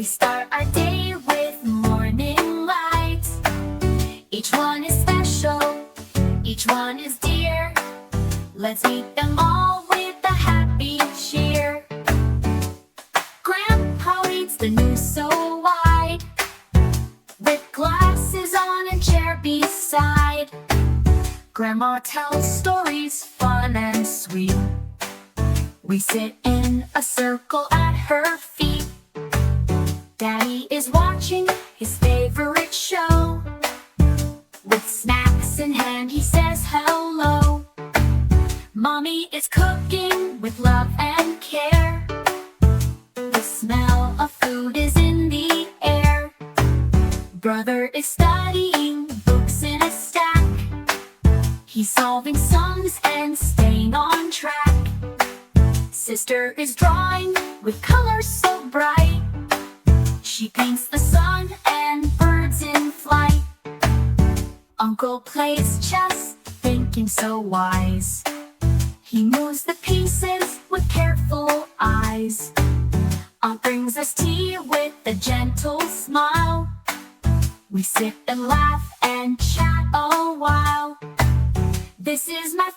start our day with morning light. Each one is special, each one is dear. Let's meet them all with a happy cheer. Grandpa reads the news so wide, with glasses on a chair beside. Grandma tells stories fun and sweet. We sit in a circle at her feet. Daddy is watching his favorite show. With snacks in hand he says hello. Mommy is cooking with love and care. The smell of food is in the air. Brother is studying books in a stack. He's solving sums and staying on track. Sister is drawing with colors so bright. She paints the sun and birds in flight. Uncle plays chess, thinking so wise. He moves the pieces with careful eyes. Aunt brings us tea with a gentle smile. We sit and laugh and chat a while. This is my